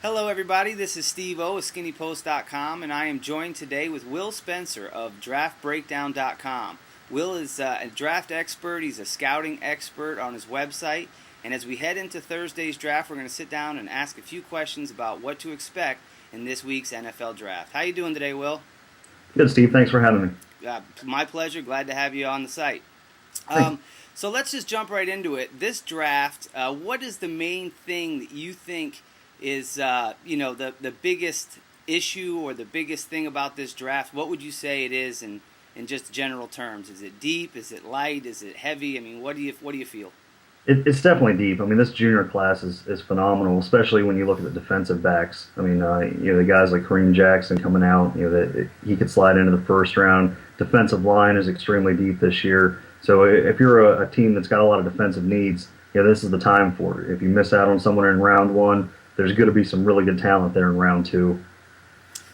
Hello, everybody. This is Tebow of SkinnyPost.com, and I am joined today with Will Spencer of DraftBreakdown.com. Will is a draft expert. He's a scouting expert on his website. And as we head into Thursday's draft, we're going to sit down and ask a few questions about what to expect in this week's NFL draft. How you doing today, Will? Good, Steve. Thanks for having me. My pleasure. Glad to have you on the site. Thanks. So let's just jump right into it. This draft, what is the main thing that you think is the biggest issue or the biggest thing about this draft? What would you say it is in just general terms? Is it deep? Is it light? Is it heavy? I mean, what do you feel? It's definitely deep. I mean, this junior class is phenomenal, especially when you look at the defensive backs. I mean, the guys like Kareem Jackson coming out, that he could slide into the first round. Defensive line is extremely deep this year. So if you're a team that's got a lot of defensive needs, this is the time for it. If you miss out on someone in round one, there's going to be some really good talent there in round two.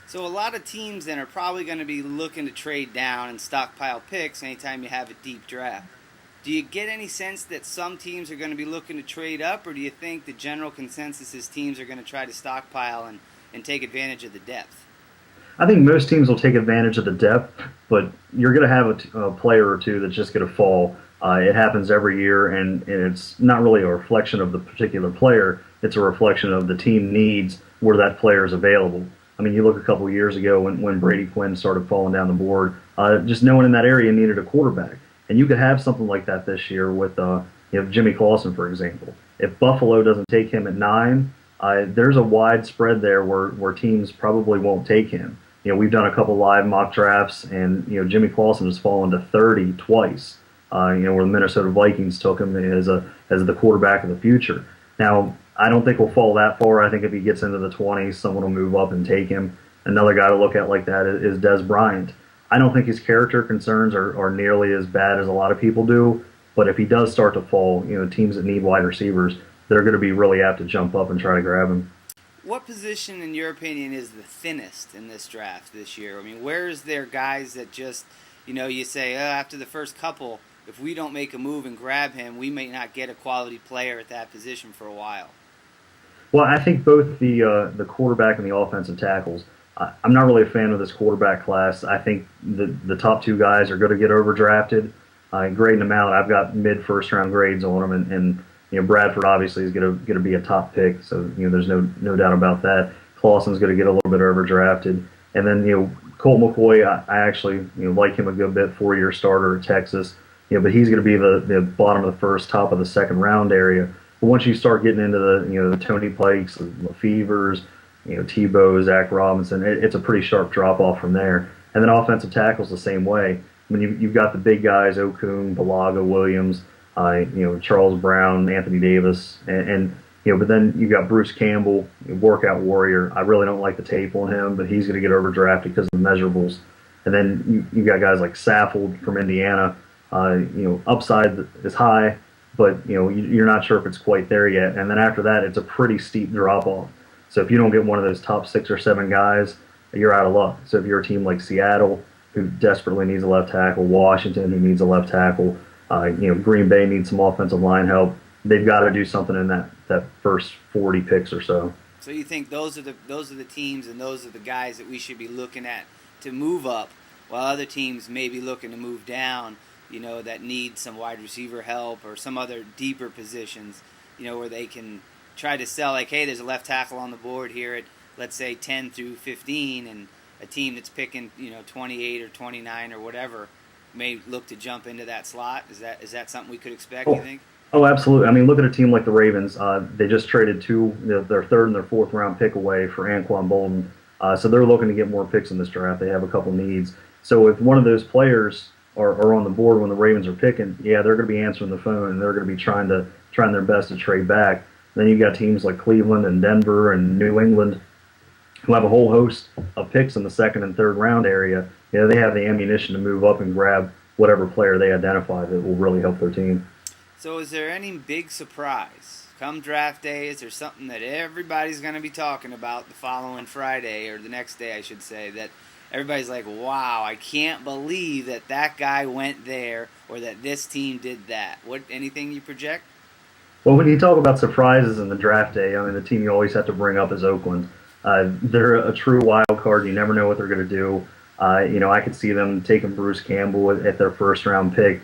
So a lot of teams then are probably going to be looking to trade down and stockpile picks anytime you have a deep draft. Do you get any sense that some teams are going to be looking to trade up, or do you think the general consensus is teams are going to try to stockpile and take advantage of the depth? I think most teams will take advantage of the depth, but you're going to have a player or two that's just going to fall. It happens every year, and it's not really a reflection of the particular player. It's a reflection of the team needs where that player is available. I mean, you look a couple of years ago when Brady Quinn started falling down the board, just no one in that area needed a quarterback. And you could have something like that this year with Jimmy Clausen, for example. If Buffalo doesn't take him at 9, there's a wide spread there where teams probably won't take him. We've done a couple live mock drafts, and Jimmy Clausen has fallen to 30 twice. Where the Minnesota Vikings took him as the quarterback of the future. Now, I don't think we'll fall that far. I think if he gets into the 20s, someone will move up and take him. Another guy to look at like that is Dez Bryant. I don't think his character concerns are nearly as bad as a lot of people do, but if he does start to fall, teams that need wide receivers, they're going to be really apt to jump up and try to grab him. What position, in your opinion, is the thinnest in this draft this year? I mean, where is there guys that just, you say, after the first couple, if we don't make a move and grab him, we may not get a quality player at that position for a while? Well, I think both the quarterback and the offensive tackles. I'm not really a fan of this quarterback class. I think the top two guys are going to get overdrafted. Grading them out, I've got mid-first round grades on them, and Bradford obviously is going to be a top pick, so there's no doubt about that. Clausen's going to get a little bit overdrafted, and then Colt McCoy, I actually like him a good bit, 4-year starter at Texas. But he's going to be the bottom of the first, top of the second round area. But once you start getting into the Tony Pikes, the Lefevers, Tebow, Zach Robinson, it's a pretty sharp drop off from there. And then offensive tackles the same way. I mean, you've got the big guys: Okung, Balaga, Williams, Charles Brown, Anthony Davis, and but then you got Bruce Campbell, workout warrior. I really don't like the tape on him, but he's going to get overdrafted because of the measurables. And then you got guys like Saffold from Indiana. Upside is high, but you're not sure if it's quite there yet. And then after that, it's a pretty steep drop off. So if you don't get one of those top 6 or 7 guys, you're out of luck. So if you're a team like Seattle, who desperately needs a left tackle, Washington, who needs a left tackle, Green Bay needs some offensive line help, they've got to do something in that first 40 picks or so. So you think those are the teams and those are the guys that we should be looking at to move up, while other teams may be looking to move down, that need some wide receiver help or some other deeper positions, where they can try to sell like, hey, there's a left tackle on the board here at, let's say, 10 through 15, and a team that's picking, 28 or 29 or whatever may look to jump into that slot. Is that something we could expect, you think? Oh, absolutely. I mean, look at a team like the Ravens. They just traded their third and their fourth round pick away for Anquan Bolden. So they're looking to get more picks in this draft. They have a couple needs. So if one of those players are on the board when the Ravens are picking, they're going to be answering the phone and they're going to be trying their best to trade back. Then you've got teams like Cleveland and Denver and New England who have a whole host of picks in the second and third round area. They have the ammunition to move up and grab whatever player they identify that will really help their team. So is there any big surprise come draft day? Is there something that everybody's going to be talking about the following Friday, or the next day, I should say, that everybody's like, wow, I can't believe that guy went there, or that this team did that? Anything you project? Well, when you talk about surprises in the draft day, I mean, the team you always have to bring up is Oakland. They're a true wild card. You never know what they're going to do. I could see them taking Bruce Campbell at their first round pick.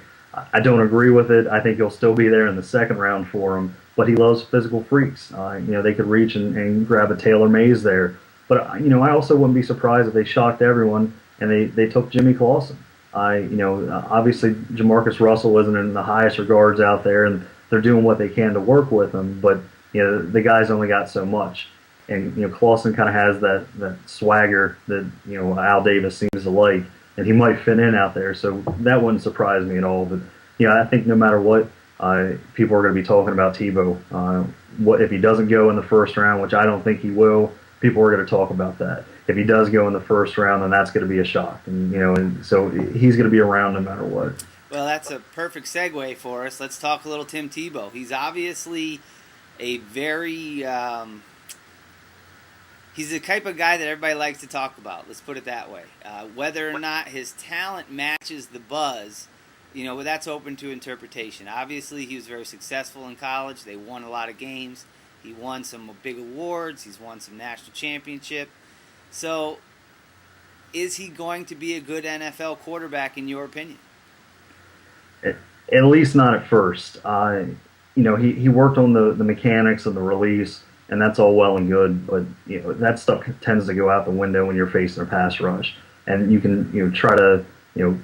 I don't agree with it. I think he'll still be there in the second round for him, but he loves physical freaks. They could reach and grab a Taylor Mays there. But, I also wouldn't be surprised if they shocked everyone and they took Jimmy Clausen. Obviously Jamarcus Russell isn't in the highest regards out there, and they're doing what they can to work with him. But the guy's only got so much, and Clausen kind of has that swagger that Al Davis seems to like, and he might fit in out there. So that wouldn't surprise me at all. But I think no matter what, people are going to be talking about Tebow. What if he doesn't go in the first round, which I don't think he will? People are going to talk about that. If he does go in the first round, then that's going to be a shock, and so he's going to be around no matter what. Well, that's a perfect segue for us. Let's talk a little Tim Tebow. He's obviously a very he's the type of guy that everybody likes to talk about. Let's put it that way. Whether or not his talent matches the buzz, that's open to interpretation. Obviously, he was very successful in college. They won a lot of games. He won some big awards. He's won some national championship. So, is he going to be a good NFL quarterback in your opinion? At least not at first. He worked on the mechanics of the release, and that's all well and good. But that stuff tends to go out the window when you're facing a pass rush, and you can try to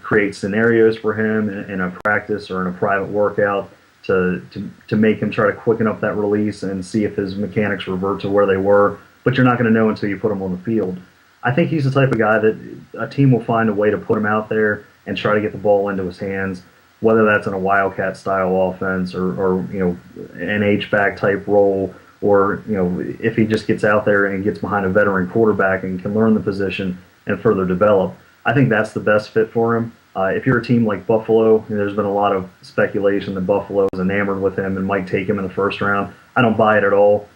create scenarios for him in a practice or in a private workout to make him try to quicken up that release and see if his mechanics revert to where they were. But you're not going to know until you put him on the field. I think he's the type of guy that a team will find a way to put him out there and try to get the ball into his hands, whether that's in a Wildcat style offense or an H-back type role, or if he just gets out there and gets behind a veteran quarterback and can learn the position and further develop. I think that's the best fit for him. If you're a team like Buffalo, there's been a lot of speculation that Buffalo is enamored with him and might take him in the first round. I don't buy it at all.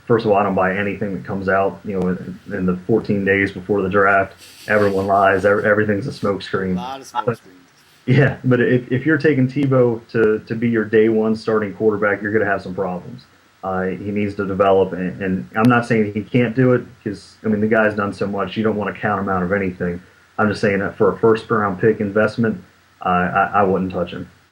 First of all, I don't buy anything that comes out, in the 14 days before the draft. Everyone lies. Everything's a smokescreen. A lot of smoke screens. Yeah, but if you're taking Tebow to be your day one starting quarterback, you're going to have some problems. He needs to develop, and I'm not saying he can't do it because, the guy's done so much. You don't want to count him out of anything. I'm just saying that for a first-round pick investment, I wouldn't touch him.